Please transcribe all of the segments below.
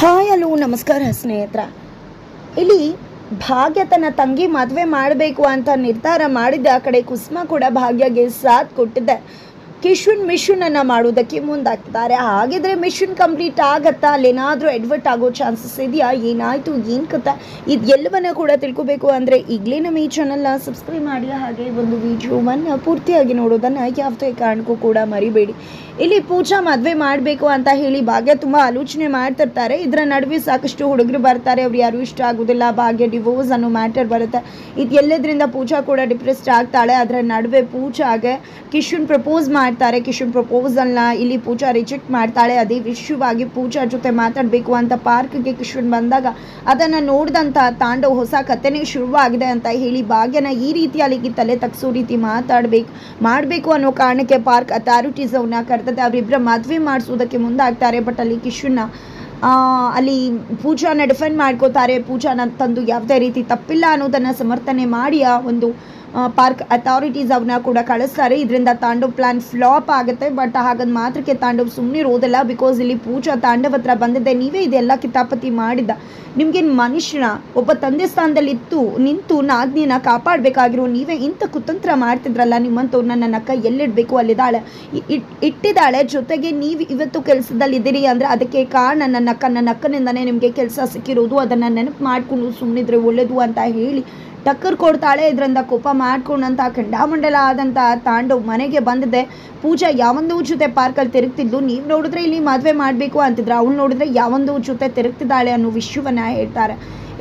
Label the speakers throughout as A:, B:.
A: Hi hello ನಮಸ್ಕಾರ ಸ್ನೇಹಿತರ. ಇಲ್ಲಿ ಭಾಗ್ಯ ತನ್ನ ತಂಗಿ ಮದುವೆ ಮಾಡಬೇಕು ಅಂತ ನಿರ್ಧಾರ ಮಾಡಿದ್ದ. ಆ ಕಡೆ ಕುಸುಮ ಕೂಡ ಭಾಗ್ಯಗೆ ಸಾಥ್ ಕೊಟ್ಟಿದ್ದೆ. ಕಿಶನ್ ಮಿಷನನ್ನು ಮಾಡೋದಕ್ಕೆ ಮುಂದಾಗ್ತಿದ್ದಾರೆ. ಹಾಗಿದ್ರೆ ಮಿಷನ್ ಕಂಪ್ಲೀಟ್ ಆಗತ್ತಾ? ಅಲ್ಲೇನಾದರೂ ಎಡ್ವರ್ಟ್ ಆಗೋ ಚಾನ್ಸಸ್ ಇದೆಯಾ? ಏನಾಯಿತು, ಏನು ಕಥೆ, ಇದೆಲ್ಲವನ್ನ ಕೂಡ ತಿಳ್ಕೊಬೇಕು ಅಂದರೆ ಈಗಲೇ ನಮ್ಮ ಈ ಚಾನಲ್ನ ಸಬ್ಸ್ಕ್ರೈಬ್ ಮಾಡಿ, ಹಾಗೆ ಒಂದು ವಿಡಿಯೋವನ್ನು ಪೂರ್ತಿಯಾಗಿ ನೋಡೋದನ್ನು ಯಾವುದೇ ಕಾರಣಕ್ಕೂ ಕೂಡ ಮರಿಬೇಡಿ. ಇಲ್ಲಿ ಪೂಜಾ ಮದುವೆ ಮಾಡಬೇಕು ಅಂತ ಹೇಳಿ ಭಾಗ್ಯ ತುಂಬ ಆಲೋಚನೆ ಮಾಡ್ತಿರ್ತಾರೆ. ಇದರ ನಡುವೆ ಸಾಕಷ್ಟು ಹುಡುಗರು ಬರ್ತಾರೆ. ಅವ್ರು ಯಾರು ಇಷ್ಟ ಆಗೋದಿಲ್ಲ. ಭಾಗ್ಯ ಡಿವೋರ್ಸ್ ಅನ್ನೋ ಮ್ಯಾಟರ್ ಬರುತ್ತೆ. ಇದೆಲ್ಲದರಿಂದ ಪೂಜಾ ಕೂಡ ಡಿಪ್ರೆಸ್ಡ್ ಆಗ್ತಾಳೆ. ಅದರ ನಡುವೆ ಪೂಜಾಗೆ ಕಿಶನ್ ಪ್ರಪೋಸ್ ಮಾಡ್ತಾರೆ. ಕಿಶನ್ ಪ್ರಪೋಸಲ್ನ ಇಲ್ಲಿ ಪೂಜಾ ರಿಜೆಕ್ಟ್ ಮಾಡ್ತಾಳೆ. ಅದೇ ವಿಷಯವಾಗಿ ಪೂಜಾ ಜೊತೆ ಮಾತಾಡಬೇಕು ಅಂತ ಪಾರ್ಕ್ಗೆ ಕಿಶನ್ ಬಂದಾಗ ಅದನ್ನು ನೋಡಿದಂಥ ತಾಂಡವ್ ಹೊಸ ಕಥೆನೇ ಶುರುವಾಗಿದೆ ಅಂತ ಹೇಳಿ ಭಾಗ್ಯನ ಈ ರೀತಿ ಅಲ್ಲಿಗೆ ತಲೆ ತಗ್ಸೋ ರೀತಿ ಮಾಡಬೇಕು ಅನ್ನೋ ಕಾರಣಕ್ಕೆ ಪಾರ್ಕ್ ಅಥಾರಿಟೀಸ್ ಅವನ್ನ ಕರೆದ ಅವರಿಬ್ಬರ ಮದುವೆ ಮಾಡಿಸೋದಕ್ಕೆ ಮುಂದಾಗ್ತಾರೆ. ಬಟ್ ಅಲ್ಲಿ ಕಿಶನ್ನ ಅಲ್ಲಿ ಪೂಜಾನ ಡಿಫೆಂಡ್ ಮಾಡ್ಕೋತಾರೆ. ಪೂಜಾನ ತಂದು ಯಾವುದೇ ರೀತಿ ತಪ್ಪಿಲ್ಲ ಅನ್ನೋದನ್ನು ಸಮರ್ಥನೆ ಮಾಡಿ ಆ ಒಂದು ಪಾರ್ಕ್ ಅಥಾರಿಟೀಸ್ ಅವನ್ನ ಕೂಡ ಕಳಿಸ್ತಾರೆ. ಇದರಿಂದ ತಾಂಡವ್ ಪ್ಲಾನ್ ಫ್ಲಾಪ್ ಆಗುತ್ತೆ. ಬಟ್ ಹಾಗಂದು ಮಾತ್ರಕ್ಕೆ ತಾಂಡವ್ ಸುಮ್ಮನಿರೋದಿಲ್ಲ. ಬಿಕಾಸ್ ಇಲ್ಲಿ ಪೂಜಾ ತಾಂಡವ್ ಹತ್ರ ಬಂದಿದ್ದೆ, ನೀವೇ ಇದೆಲ್ಲ ಕಿತಾಪತಿ ಮಾಡಿದ್ದ, ನಿಮ್ಗೇನು ಮನುಷ್ಯನ ಒಬ್ಬ ತಂದೆ ಸ್ಥಾನದಲ್ಲಿ ನಿಂತು ನಾದ್ನಿನ ಕಾಪಾಡಬೇಕಾಗಿರೋ ನೀವೇ ಇಂಥ ಕುತಂತ್ರ ಮಾಡ್ತಿದ್ರಲ್ಲ, ನಿಮ್ಮಂಥವ್ರು ನನ್ನ ನಕ್ಕ ಎಲ್ಲಿಡಬೇಕು ಅಲ್ಲಿದ್ದಾಳೆ ಇಟ್ಟಿದ್ದಾಳೆ. ಜೊತೆಗೆ ನೀವು ಇವತ್ತು ಕೆಲಸದಲ್ಲಿದ್ದೀರಿ ಅಂದರೆ ಅದಕ್ಕೆ ಕಾರಣ ನನ್ನ ನಕ್ಕನಿಂದನೇ ನಿಮಗೆ ಕೆಲಸ ಸಿಕ್ಕಿರೋದು. ಅದನ್ನು ನೆನಪು ಮಾಡಿಕೊಂಡು ಸುಮ್ಮನಿದ್ರೆ ಒಳ್ಳೆಯದು ಅಂತ ಹೇಳಿ ಟಕ್ಕರ್ ಕೊಡ್ತಾಳೆ. ಇದರಿಂದ ಕೋಪ ಮಾಡ್ಕೊಂಡಂಥ ಖಂಡಾಮಂಡಲ ಆದಂಥ ತಾಂಡವ್ ಮನೆಗೆ ಬಂದಿದೆ. ಪೂಜಾ ಯಾವೊಂದು ಜೊತೆ ಪಾರ್ಕಲ್ಲಿ ತಿರುಗ್ತಿದ್ದು, ನೀವು ನೋಡಿದ್ರೆ ಇಲ್ಲಿ ಮದುವೆ ಮಾಡಬೇಕು ಅಂತಿದ್ರೆ, ಅವಳು ನೋಡಿದ್ರೆ ಯಾವೊಂದು ಜೊತೆ ತಿರುಗ್ತಿದ್ದಾಳೆ ಅನ್ನೋ ವಿಷಯವನ್ನು ಹೇಳ್ತಾರೆ.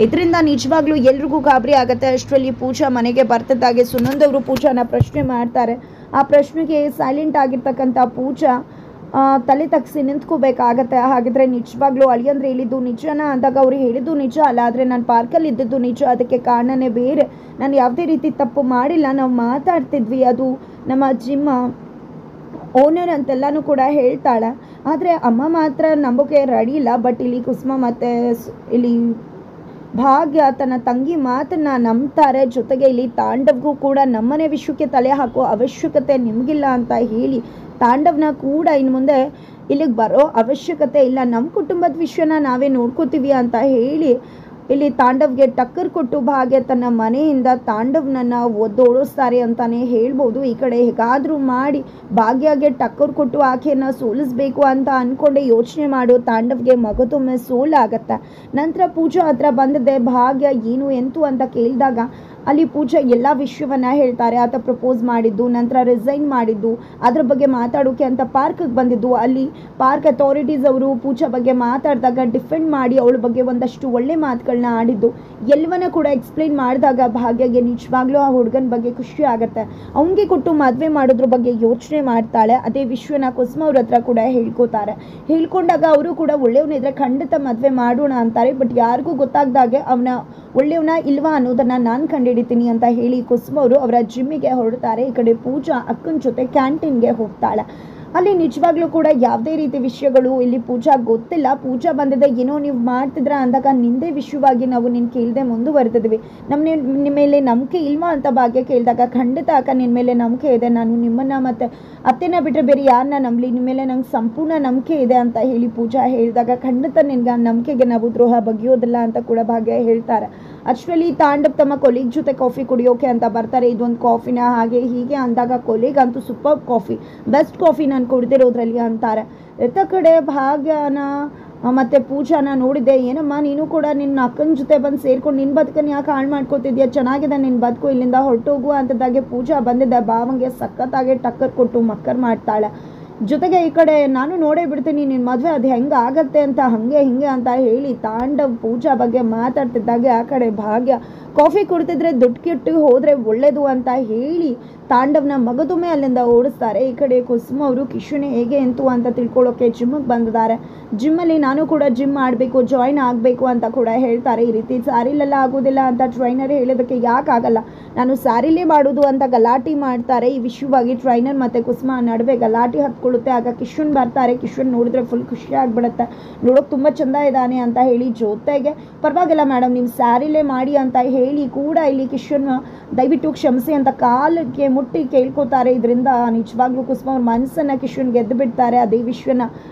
A: ಇದರಿಂದ ನಿಜವಾಗ್ಲೂ ಎಲ್ರಿಗೂ ಗಾಬರಿ ಆಗುತ್ತೆ. ಅಷ್ಟರಲ್ಲಿ ಪೂಜಾ ಮನೆಗೆ ಬರ್ತಿದ್ದಾಗೆ ಸುನಂದವರು ಪೂಜಾನ ಪ್ರಶ್ನೆ ಮಾಡ್ತಾರೆ. ಆ ಪ್ರಶ್ನೆಗೆ ಸೈಲೆಂಟ್ ಆಗಿರ್ತಕ್ಕಂಥ ಪೂಜಾ ತಲೆ ತಗ್ಸಿ ನಿಂತ್ಕೋಬೇಕಾಗತ್ತೆ. ಹಾಗಿದ್ರೆ ನಿಜವಾಗ್ಲೂ ಅಳಿಯಂದ್ರೆ ಹೇಳಿದ್ದು ನಿಜನಾ ಅಂದಾಗ ಅವ್ರು ಹೇಳಿದ್ದು ನಿಜ ಅಲ್ಲ, ಆದರೆ ನಾನು ಪಾರ್ಕಲ್ಲಿ ಇದ್ದಿದ್ದು ನಿಜ, ಅದಕ್ಕೆ ಕಾರಣನೇ ಬೇರೆ, ನಾನು ಯಾವುದೇ ರೀತಿ ತಪ್ಪು ಮಾಡಿಲ್ಲ, ನಾವು ಮಾತಾಡ್ತಿದ್ವಿ, ಅದು ನಮ್ಮ ಜಿಮ್ ಓನರ್ ಅಂತೆಲ್ಲನೂ ಕೂಡ ಹೇಳ್ತಾಳೆ. ಆದರೆ ಅಮ್ಮ ಮಾತ್ರ ನಂಬೋಕೆ ರೆಡಿ ಇಲ್ಲ. ಬಟ್ ಇಲ್ಲಿ ಕುಸುಮ ಮತ್ತು ಇಲ್ಲಿ ಭಾಗ್ಯ ತನ್ನ ತಂಗಿ ಮಾತನ್ನು ನಂಬ್ತಾರೆ. ಜೊತೆಗೆ ಇಲ್ಲಿ ತಾಂಡವ್ಗೂ ಕೂಡ ನಮ್ಮನೆ ವಿಷಯಕ್ಕೆ ತಲೆ ಹಾಕೋ ಅವಶ್ಯಕತೆ ನಿಮಗಿಲ್ಲ ಅಂತ ಹೇಳಿ ತಾಂಡವ್ನ ಕೂಡ ಇನ್ನು ಮುಂದೆ ಇಲ್ಲಿಗೆ ಬರೋ ಅವಶ್ಯಕತೆ ಇಲ್ಲ, ನಮ್ಮ ಕುಟುಂಬದ ವಿಷಯನ ನಾವೇ ನೋಡ್ಕೋತೀವಿ ಅಂತ ಹೇಳಿ ಇಲ್ಲಿ ತಾಂಡವ್ಗೆ ಟಕ್ಕರ್ ಕೊಟ್ಟು ಭಾಗ್ಯ ತನ್ನ ಮನೆಯಿಂದ ತಾಂಡವ್ನನ್ನು ಒದ್ದೋಡಿಸ್ತಾರೆ ಅಂತಲೇ ಹೇಳ್ಬೋದು. ಈ ಕಡೆ ಹೇಗಾದರೂ ಮಾಡಿ ಭಾಗ್ಯಗೆ ಟಕ್ಕರ್ ಕೊಟ್ಟು ಆಕೆಯನ್ನು ಸೋಲಿಸ್ಬೇಕು ಅಂತ ಅಂದ್ಕೊಂಡೆ ಯೋಚನೆ ಮಾಡೋ ತಾಂಡವ್ಗೆ ಮಗದೊಮ್ಮೆ ಸೋಲಾಗತ್ತೆ. ನಂತರ ಪೂಜಾ ಹತ್ರ ಬಂದಿದ್ದೆ. ಭಾಗ್ಯ ಏನು ಎಂತು ಅಂತ ಕೇಳಿದಾಗ ಅಲ್ಲಿ ಪೂಜಾ ಎಲ್ಲ ವಿಷಯವನ್ನು ಹೇಳ್ತಾರೆ. ಆತ ಪ್ರಪೋಸ್ ಮಾಡಿದ್ದು, ನಂತರ ರಿಸೈನ್ ಮಾಡಿದ್ದು, ಅದ್ರ ಬಗ್ಗೆ ಮಾತಾಡೋಕೆ ಅಂತ ಪಾರ್ಕಿಗೆ ಬಂದಿದ್ದು. ಅಲ್ಲಿ ಪಾರ್ಕ್ ಅಥಾರಿಟೀಸ್ ಅವರು ಪೂಜಾ ಬಗ್ಗೆ ಮಾತಾಡಿದಾಗ ಡಿಫೆಂಡ್ ಮಾಡಿ ಅವಳ ಬಗ್ಗೆ ಒಂದಷ್ಟು ಒಳ್ಳೆ ಮಾತುಗಳನ್ನ ಆಡಿದ್ದು, ಎಲ್ಲವನ್ನ ಕೂಡ ಎಕ್ಸ್ಪ್ಲೈನ್ ಮಾಡಿದಾಗ ಭಾಗ್ಯಗೆ ನಿಜವಾಗ್ಲೂ ಆ ಹುಡುಗನ ಬಗ್ಗೆ ಖುಷಿ ಆಗುತ್ತೆ. ಅವನಿಗೆ ಕೊಟ್ಟು ಮದುವೆ ಮಾಡೋದ್ರ ಬಗ್ಗೆ ಯೋಚನೆ ಮಾಡ್ತಾಳೆ. ಅದೇ ವಿಷಯನ ಕುಸುಮ ಅವ್ರ ಹತ್ರ ಕೂಡ ಹೇಳ್ಕೊಂಡಾಗ ಅವರು ಕೂಡ ಒಳ್ಳೆಯವನಿದ್ರೆ ಖಂಡಿತ ಮದುವೆ ಮಾಡೋಣ ಅಂತಾರೆ. ಬಟ್ ಯಾರಿಗೂ ಗೊತ್ತಾಗ್ದಾಗೆ ಅವನ ಒಳ್ಳೆಯವನ ಇಲ್ವಾ ಅನ್ನೋದನ್ನು ನಾನು ಕಂಡುಹಿಡಿತೀನಿ ಅಂತ ಹೇಳಿ ಕುಸುಮ ಅವರು ಅವರ ಜಿಮ್ಮಿಗೆ ಹೊರಡ್ತಾರೆ. ಈ ಕಡೆ ಪೂಜಾ ಅಕ್ಕನ ಜೊತೆ ಕ್ಯಾಂಟೀನ್ಗೆ ಹೋಗ್ತಾಳೆ. ಅಲ್ಲಿ ನಿಜವಾಗ್ಲೂ ಕೂಡ ಯಾವುದೇ ರೀತಿ ವಿಷಯಗಳು ಇಲ್ಲಿ ಪೂಜಾ ಗೊತ್ತಿಲ್ಲ. ಪೂಜಾ ಬಂದಿದೆ, ಏನೋ ನೀವು ಮಾಡ್ತಿದ್ರ ಅಂದಾಗ ನಿಂದೇ ವಿಷಯವಾಗಿ ನಾವು ನಿನ್ನ ಕೇಳದೆ ಮುಂದುವರೆದಿದ್ವಿ, ನಿಮ್ಮ ಮೇಲೆ ನಂಬಿಕೆ ಇಲ್ವಾ ಅಂತ ಭಾಗ್ಯ ಕೇಳಿದಾಗ ಖಂಡಿತ ಅಕ್ಕ ನಿನ್ನ ಮೇಲೆ ನಂಬಿಕೆ ಇದೆ, ನಾನು ನಿಮ್ಮನ್ನು ಮತ್ತು ಅತ್ತೆನ ಬಿಟ್ಟರೆ ಬೇರೆ ಯಾರನ್ನ ನಂಬಲಿ, ನಿಮ್ಮ ಮೇಲೆ ನಂಗೆ ಸಂಪೂರ್ಣ ನಂಬಿಕೆ ಇದೆ ಅಂತ ಹೇಳಿ ಪೂಜಾ ಹೇಳಿದಾಗ ಖಂಡಿತ ನಿನ್ಗೆ ಆ ನಂಬಿಕೆಗೆ ನಾವು ದ್ರೋಹ ಬಗೆಯೋದಿಲ್ಲ ಅಂತ ಕೂಡ ಭಾಗ್ಯ ಹೇಳ್ತಾರೆ. ಅಷ್ಟರಲ್ಲಿ ತಾಂಡವ್ ತಮ್ಮ ಕೊಲೀಗ್ ಜೊತೆ ಕಾಫಿ ಕುಡಿಯೋಕೆ ಅಂತ ಬರ್ತಾರೆ. ಇದೊಂದು ಕಾಫಿನ ಹಾಗೆ ಹೀಗೆ ಅಂದಾಗ ಕೊಲೀಗ್ ಅಂತೂ ಸೂಪರ್ ಕಾಫಿ, ಬೆಸ್ಟ್ ಕಾಫಿ ನಾನು ಕುಡಿದಿರೋದ್ರಲ್ಲಿ ಅಂತಾರೆ. ಎತ್ತ ಕಡೆ ಭಾಗ್ಯನ ಮತ್ತು ಪೂಜಾನ ನೋಡಿದ್ದೆ, ಏನಮ್ಮ ನೀನು ಕೂಡ ನಿನ್ನ ಅಕ್ಕನ ಜೊತೆ ಬಂದು ಸೇರ್ಕೊಂಡು ನಿನ್ನ ಬದುಕನ್ನು ಯಾಕೆ ಹಾಳು ಮಾಡ್ಕೋತಿದ್ಯಾ, ಚೆನ್ನಾಗಿದೆ ನಿನ್ನ ಬದುಕು, ಇಲ್ಲಿಂದ ಹೊರಟೋಗು ಅಂತದಾಗೆ ಪೂಜಾ ಬಂದಿದ್ದೆ. ಭಾವಂಗೆ ಸಖತ್ತಾಗೆ ಟಕ್ಕರ್ ಕೊಟ್ಟು ಮಕ್ಕರ್ ಮಾಡ್ತಾಳೆ. ಜೊತೆಗೆ ಈ ಕಡೆ ನಾನು ನೋಡೇ ಬಿಡ್ತೀನಿ ನಿನ್ನ ಮದುವೆ, ಅದು ಹೆಂಗೆ ಆಗತ್ತೆ ಅಂತ ಹಾಗೆ ಹಿಂಗೆ ಅಂತ ಹೇಳಿ ತಾಂಡವ್ ಪೂಜಾ ಬಗ್ಗೆ ಮಾತಾಡ್ತಿದ್ದಾಗೆ ಆ ಕಡೆ ಭಾಗ್ಯ ಕಾಫಿ ಕುಡ್ತಿದ್ರೆ ದುಡ್ಡು ಕೆಟ್ಟು ಹೋದರೆ ಒಳ್ಳೇದು ಅಂತ ಹೇಳಿ ತಾಂಡವ್ನ ಮಗದೊಮ್ಮೆ ಅಲ್ಲಿಂದ ಓಡಿಸ್ತಾರೆ. ಈ ಕಡೆ ಕುಸುಮ ಅವರು ಕಿಶನ್ ಹೇಗೆ ಎಂತು ಅಂತ ತಿಳ್ಕೊಳ್ಳೋಕೆ ಜಿಮ್ಮಿಗೆ ಬಂದಿದ್ದಾರೆ. ಜಿಮ್ಮಲ್ಲಿ ನಾನು ಕೂಡ ಜಿಮ್ ಮಾಡಬೇಕು, ಜಾಯ್ನ್ ಆಗಬೇಕು ಅಂತ ಕೂಡ ಹೇಳ್ತಾರೆ. ಈ ರೀತಿ ಸ್ಯಾರಿಲೆಲ್ಲ ಆಗೋದಿಲ್ಲ ಅಂತ ಟ್ರೈನರ್ ಹೇಳೋದಕ್ಕೆ ಯಾಕಾಗಲ್ಲ, ನಾನು ಸ್ಯಾರಿಲೇ ಮಾಡೋದು ಅಂತ ಗಲಾಟೆ ಮಾಡ್ತಾರೆ. ಈ ವಿಷಯವಾಗಿ ಟ್ರೈನರ್ ಮತ್ತು ಕುಸುಮ ನಡುವೆ ಗಲಾಟೆ ಹತ್ಕೊಳ್ಳುತ್ತೆ. ಆಗ ಕಿಶನ್ ಬರ್ತಾರೆ. ಕಿಶನ್ ನೋಡಿದ್ರೆ ಫುಲ್ ಖುಷಿ ಆಗಿಬಿಡುತ್ತೆ, ನೋಡೋಕೆ ತುಂಬ ಚೆಂದ ಇದ್ದಾನೆ ಅಂತ ಹೇಳಿ. ಜೊತೆಗೆ ಪರವಾಗಿಲ್ಲ ಮೇಡಮ್ ನೀವು ಸ್ಯಾರಿಲೇ ಮಾಡಿ ಅಂತ ಹೇಳಿ ಕೂಡ ಇಲ್ಲಿ ಕಿಶನ್ ದಯವಿಟ್ಟು ಕ್ಷಮಿಸಿ ಅಂತ ಕಾಲಿಗೆ ಮುಟ್ಟಿ ಕೇಳ್ಕೊತಾರೆ. ಇದರಿಂದ ನಿಜವಾಗ್ಲೂ ಕುಸುಮ ಅವ್ರ ಮನಸ್ಸನ್ನು ಕಿಶನ್ ಗೆದ್ದು ಬಿಡ್ತಾರೆ. ಅದೇ ವಿಷಯನ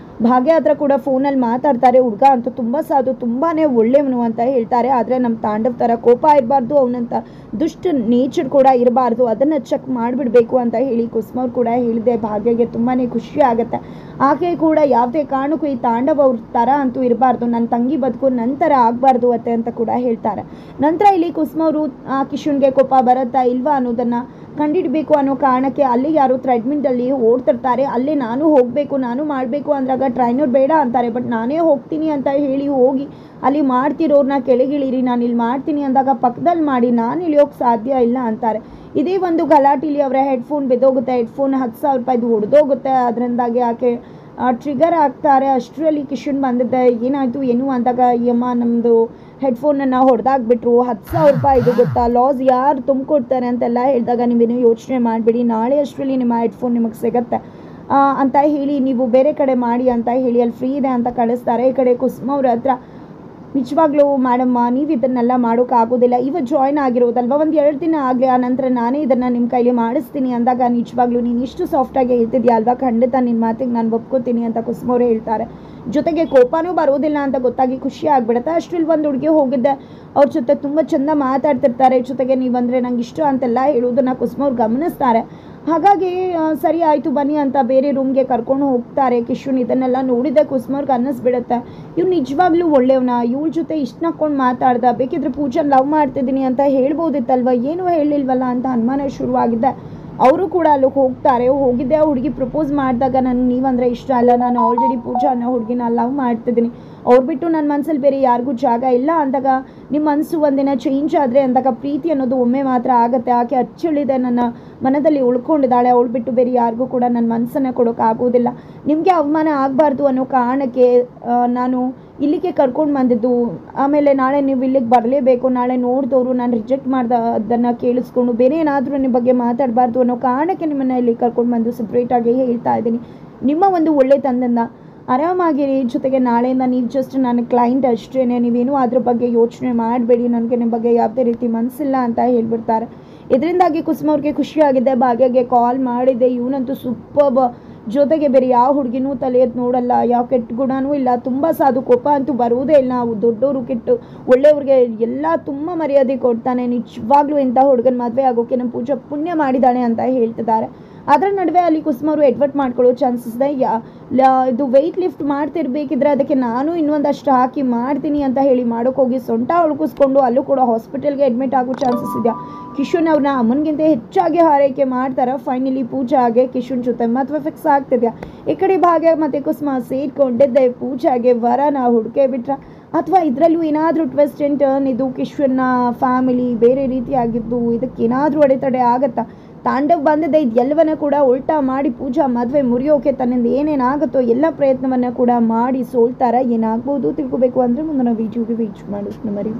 A: ಭಾಗ್ಯ ಹತ್ರ ಕೂಡ ಫೋನಲ್ಲಿ ಮಾತಾಡ್ತಾರೆ. ಹುಡುಗ ಅಂತೂ ತುಂಬ ಸಾಧು, ತುಂಬಾ ಒಳ್ಳೆಯವನು ಅಂತ ಹೇಳ್ತಾರೆ. ಆದರೆ ನಮ್ಮ ತಾಂಡವ್ ಥರ ಕೋಪ ಇರಬಾರ್ದು, ಅವನಂತ ದುಷ್ಟ ನೇಚರ್ ಕೂಡ ಇರಬಾರ್ದು, ಅದನ್ನು ಚೆಕ್ ಮಾಡಿಬಿಡ್ಬೇಕು ಅಂತ ಹೇಳಿ ಕುಸುಮ ಅವ್ರು ಕೂಡ ಹೇಳಿದೆ. ಭಾಗ್ಯಗೆ ತುಂಬಾ ಖುಷಿ ಆಗುತ್ತೆ. ಆಕೆ ಕೂಡ ಯಾವುದೇ ಕಾರಣಕ್ಕೂ ಈ ತಾಂಡವ್ ಅವ್ರ ಥರ ಅಂತೂ ಇರಬಾರ್ದು, ನನ್ನ ತಂಗಿ ಬದುಕು ನಂತರ ಆಗಬಾರ್ದು ಅತ್ತೆ ಅಂತ ಕೂಡ ಹೇಳ್ತಾರೆ. ನಂತರ ಇಲ್ಲಿ ಕುಸುಮ ಅವರು ಕಿಶನ್ಗೆ ಕೋಪ ಬರುತ್ತಾ ಇಲ್ವಾ ಅನ್ನೋದನ್ನು ಕಂಡಿಡಬೇಕು ಅನ್ನೋ ಕಾರಣಕ್ಕೆ ಅಲ್ಲಿ ಯಾರು ಥ್ರೆಡ್ಮಿಲ್ನಲ್ಲಿ ಓಡ್ತಿರ್ತಾರೆ. ಅಲ್ಲೇ ನಾನು ಹೋಗಬೇಕು, ನಾನು ಮಾಡಬೇಕು ಅಂದಾಗ ಟ್ರೈನರ್ ಬೇಡ ಅಂತಾರೆ. ಬಟ್ ನಾನೇ ಹೋಗ್ತೀನಿ ಅಂತ ಹೇಳಿ ಹೋಗಿ ಅಲ್ಲಿ ಮಾಡ್ತಿರೋರನ್ನ ಕೆಳಗಿಳಿರಿ, ನಾನು ಇಲ್ಲಿ ಮಾಡ್ತೀನಿ ಅಂದಾಗ ಪಕ್ಕದಲ್ಲಿ ಮಾಡಿ, ನಾನು ಇಳಿಯೋಕ್ಕೆ ಸಾಧ್ಯ ಇಲ್ಲ ಅಂತಾರೆ. ಇದೇ ಒಂದು ಗಲಾಟೆಲಿ ಅವರ ಹೆಡ್ಫೋನ್ ಬಿದ್ದೋಗುತ್ತೆ. ಹೆಡ್ಫೋನ್ 10,000 ರೂಪಾಯಿದು ಹೊಡೆದೋಗುತ್ತೆ. ಅದರಿಂದಾಗಿ ಆಕೆ ಟ್ರಿಗರ್ ಆಗ್ತಾರೆ. ಅಷ್ಟರಲ್ಲಿ ಕಿಶನ್ ಬಂದಿದ್ದೆ, ಏನಾಯಿತು ಏನು ಅಂದಾಗ ಯಮ್ಮ ನಮ್ಮದು ಹೆಡ್ಫೋನನ್ನು ಹೊಡೆದಾಕ್ಬಿಟ್ರು, 10,000 ರೂಪಾಯಿ ಇದು ಗೊತ್ತಾ, ಲಾಸ್ ಯಾರು ತುಂಬಿಕೊಡ್ತಾರೆ ಅಂತೆಲ್ಲ ಹೇಳಿದಾಗ ನೀವೇನು ಯೋಚನೆ ಮಾಡಿಬಿಡಿ, ನಾಳೆ ಅಷ್ಟರಲ್ಲಿ ನಿಮ್ಮ ಹೆಡ್ಫೋನ್ ನಿಮಗೆ ಸಿಗುತ್ತೆ ಅಂತ ಹೇಳಿ ನೀವು ಬೇರೆ ಕಡೆ ಮಾಡಿ ಅಂತ ಹೇಳಿ ಅಲ್ಲಿ ಫ್ರೀ ಇದೆ ಅಂತ ಕಳಿಸ್ತಾರೆ. ಈ ಕಡೆ ಕುಸುಮ ಅವ್ರ ಹತ್ರ ನಿಜವಾಗ್ಲೂ ಮೇಡಮ್ಮ ನೀವು ಇದನ್ನೆಲ್ಲ ಮಾಡೋಕ್ಕಾಗೋದಿಲ್ಲ, ಇವತ್ತು ಜಾಯ್ನ್ ಆಗಿರೋದಲ್ವ, ಒಂದು 2 ದಿನ ಆಗಲಿ, ಆ ನಂತರ ನಾನೇ ಇದನ್ನು ನಿಮ್ಮ ಕೈಲಿ ಮಾಡಿಸ್ತೀನಿ ಅಂದಾಗ ನಿಜವಾಗ್ಲೂ ನೀನು ಇಷ್ಟು ಸಾಫ್ಟಾಗಿ ಹೇಳ್ತಿದ್ಯಾ ಅಲ್ವಾ, ಖಂಡಿತ ನಿನ್ನ ಮಾತಿಗೆ ನಾನು ಒಪ್ಕೋತೀನಿ ಅಂತ ಕುಸುಮ ಅವರೇ ಹೇಳ್ತಾರೆ. ಜೊತೆಗೆ ಕೋಪನೂ ಬರೋದಿಲ್ಲ ಅಂತ ಗೊತ್ತಾಗಿ ಖುಷಿ ಆಗಿಬಿಡುತ್ತೆ. ಅಷ್ಟರಲ್ಲಿ ಒಂದು ಹುಡುಗಿ ಹೋಗಿದ್ದೆ, ಅವ್ರ ಜೊತೆ ತುಂಬ ಚೆಂದ ಮಾತಾಡ್ತಿರ್ತಾರೆ. ಜೊತೆಗೆ ನೀವಂದರೆ ನಂಗೆ ಇಷ್ಟ ಅಂತೆಲ್ಲ ಹೇಳೋದನ್ನು ಕುಸುಮ ಅವ್ರು ಗಮನಿಸ್ತಾರೆ. ಹಾಗಾಗಿ ಸರಿ ಆಯಿತು ಬನ್ನಿ ಅಂತ ಬೇರೆ ರೂಮ್ಗೆ ಕರ್ಕೊಂಡು ಹೋಗ್ತಾರೆ. ಕಿಶನ್ ಇದನ್ನೆಲ್ಲ ನೋಡಿದ್ದೆ ಕುಸುಮ ಅವ್ರಿಗೆ ಅನ್ನಿಸ್ಬಿಡುತ್ತೆ, ಇವ್ನು ನಿಜವಾಗ್ಲೂ ಒಳ್ಳೆಯವನ, ಇವಳ ಜೊತೆ ಇಷ್ಟು ನಕ್ಕೊಂಡು ಮಾತಾಡ್ದ, ಬೇಕಿದ್ರೆ ಪೂಜಾನ ಲವ್ ಮಾಡ್ತಿದ್ದೀನಿ ಅಂತ ಹೇಳ್ಬೋದಿತ್ತಲ್ವ, ಏನೂ ಹೇಳಿಲ್ವಲ್ಲ ಅಂತ ಅನುಮಾನ ಶುರುವಾಗಿದ್ದೆ. ಅವರು ಕೂಡ ಅಲ್ಲಿಗೆ ಹೋಗ್ತಾರೆ. ಹೋಗಿದ್ದೆ, ಆ ಹುಡುಗಿ ಪ್ರಪೋಸ್ ಮಾಡಿದಾಗ ನನಗೆ ನೀವಂದರೆ ಇಷ್ಟ ಅಲ್ಲ, ನಾನು ಆಲ್ರೆಡಿ ಪೂಜಾ ಅನ್ನೋ ಹುಡುಗಿನ ಲವ್ ಮಾಡ್ತಿದ್ದೀನಿ, ಅವ್ರು ಬಿಟ್ಟು ನನ್ನ ಮನಸ್ಸಲ್ಲಿ ಬೇರೆ ಯಾರಿಗೂ ಜಾಗ ಇಲ್ಲ ಅಂದಾಗ ನಿಮ್ಮ ಮನಸ್ಸು ಒಂದಿನ ಚೇಂಜ್ ಆದರೆ ಅಂದಾಗ ಪ್ರೀತಿ ಅನ್ನೋದು ಒಮ್ಮೆ ಮಾತ್ರ ಆಗುತ್ತೆ. ಆಕೆ ಅಚ್ಚಳಿದೆ ನನ್ನ ಮನದಲ್ಲಿ ಉಳ್ಕೊಂಡಿದ್ದಾಳೆ, ಅವಳು ಬಿಟ್ಟು ಬೇರೆ ಯಾರಿಗೂ ಕೂಡ ನನ್ನ ಮನಸ್ಸನ್ನು ಕೊಡೋಕ್ಕಾಗೋದಿಲ್ಲ, ನಿಮಗೆ ಅವಮಾನ ಆಗಬಾರ್ದು ಅನ್ನೋ ಕಾರಣಕ್ಕೆ ನಾನು ಇಲ್ಲಿಗೆ ಕರ್ಕೊಂಡು ಬಂದಿದ್ದು. ಆಮೇಲೆ ನಾಳೆ ನೀವು ಇಲ್ಲಿಗೆ ಬರಲೇಬೇಕು, ನಾಳೆ ನೋಡಿದವರು ನಾನು ರಿಜೆಕ್ಟ್ ಮಾಡ್ದ ಅದನ್ನು ಕೇಳಿಸ್ಕೊಂಡು ಬೇರೆ ಏನಾದರೂ ನಿಮ್ಮ ಬಗ್ಗೆ ಮಾತಾಡಬಾರ್ದು ಅನ್ನೋ ಕಾರಣಕ್ಕೆ ನಿಮ್ಮನ್ನು ಇಲ್ಲಿ ಕರ್ಕೊಂಡು ಬಂದು ಸಪ್ರೇಟಾಗಿ ಹೇಳ್ತಾ ಇದ್ದೀನಿ. ನಿಮ್ಮ ಒಂದು ಒಳ್ಳೆ ತಂದನ್ನು ಆರಾಮಾಗಿರಿ. ಜೊತೆಗೆ ನಾಳೆಯಿಂದ ನೀವು ಜಸ್ಟ್ ನನ್ನ ಕ್ಲೈಂಟ್ ಅಷ್ಟೇ, ನೀವೇನು ಅದ್ರ ಬಗ್ಗೆ ಯೋಚನೆ ಮಾಡಬೇಡಿ, ನನಗೆ ನಿಮ್ಮ ಬಗ್ಗೆ ಯಾವುದೇ ರೀತಿ ಮನಸ್ಸಿಲ್ಲ ಅಂತ ಹೇಳ್ಬಿಡ್ತಾರೆ. ಇದರಿಂದಾಗಿ ಕುಸುಮ ಅವ್ರಿಗೆ ಖುಷಿಯಾಗಿದೆ. ಭಾಗ್ಯಗೆ ಕಾಲ್ ಮಾಡಿದ್ದೆ, ಇವನಂತೂ ಸೂಪರ್ಬ್, ಜೊತೆಗೆ ಬೇರೆ ಯಾವ ಹುಡುಗಿನೂ ತಲೆ ಎತ್ತು ನೋಡಲ್ಲ, ಯಾವ ಕೆಟ್ಟ ಗುಣನೂ ಇಲ್ಲ, ತುಂಬ ಸಾಧು, ಕೋಪ ಅಂತೂ ಬರುವುದೇ ಇಲ್ಲ, ನಾವು ದೊಡ್ಡವರು ಕೆಟ್ಟು ಒಳ್ಳೆಯವ್ರಿಗೆ ಎಲ್ಲ ತುಂಬ ಮರ್ಯಾದೆ ಕೊಡ್ತಾನೆ, ನಿಜವಾಗ್ಲೂ ಇಂಥ ಹುಡುಗನ ಮದುವೆ ಆಗೋಕ್ಕೆ ನಮ್ಮ ಪೂಜಾ ಪುಣ್ಯ ಮಾಡಿದ್ದಾಳೆ ಅಂತ ಹೇಳ್ತಿದ್ದಾರೆ. ಅದರ ನಡುವೆ ಅಲ್ಲಿ ಕುಸುಮ ಅವರು ಎಡ್ವರ್ಟ್ ಮಾಡ್ಕೊಳ್ಳೋ ಚಾನ್ಸಸ್ ಇದೆ. ಇದು ವೆಯ್ಟ್ ಲಿಫ್ಟ್ ಮಾಡ್ತಿರ್ಬೇಕಿದ್ರೆ ಅದಕ್ಕೆ ನಾನು ಇನ್ನೊಂದಷ್ಟು ಹಾಕಿ ಮಾಡ್ತೀನಿ ಅಂತ ಹೇಳಿ ಮಾಡೋಕ್ಕೋಗಿ ಸೊಂಟ ಉಳ್ಕಿಸ್ಕೊಂಡು ಅಲ್ಲೂ ಕೂಡ ಹಾಸ್ಪಿಟಲ್ಗೆ ಅಡ್ಮಿಟ್ ಆಗೋ ಚಾನ್ಸಸ್ ಇದೆಯಾ. ಕಿಶನ್ ಅವ್ರನ್ನ ಅಮ್ಮನಿಗಿಂತ ಹೆಚ್ಚಾಗಿ ಹಾರೈಕೆ ಮಾಡ್ತಾರೆ. ಫೈನಲಿ ಪೂಜಾಗೆ ಕಿಶನ್ ಜೊತೆ ಮದುವೆ ಫಿಕ್ಸ್ ಆಗ್ತಿದೆಯಾ. ಈ ಕಡೆ ಭಾಗ್ಯ ಮತ್ತು ಕುಸುಮ ಸೇರ್ಕೊಂಡಿದ್ದೆ ಪೂಜಾಗೆ ವರನ ಹುಡುಕೆ ಬಿಟ್ರ, ಅಥವಾ ಇದರಲ್ಲೂ ಏನಾದರೂ ಟ್ವಿಸ್ಟ್ ಆ್ಯಂಡ್ ಟರ್ನ್ ಇದು ಕಿಶನ್ನ ಫ್ಯಾಮಿಲಿ ಬೇರೆ ರೀತಿಯಾಗಿದ್ದು ಇದಕ್ಕೆ ಏನಾದರೂ ಅಡೆತಡೆ ಆಗುತ್ತಾ. ತಾಂಡವ್ ಬಂದಿದೆ, ಇದೆಲ್ಲವನ್ನ ಕೂಡ ಉಲ್ಟಾ ಮಾಡಿ ಪೂಜಾ ಮದುವೆ ಮುರಿಯೋಕೆ ತನ್ನಿಂದ ಏನೇನಾಗುತ್ತೋ ಎಲ್ಲ ಪ್ರಯತ್ನವನ್ನು ಕೂಡ ಮಾಡಿ ಸೋಲ್ತಾರ. ಏನಾಗ್ಬೋದು ತಿಳ್ಕೊಬೇಕು ಅಂದರೆ ಮುಂದಿನ ವಿಡಿಯೋಗೆ ವೇಟ್ ಮಾಡೋದನ್ನ ಮರಿ.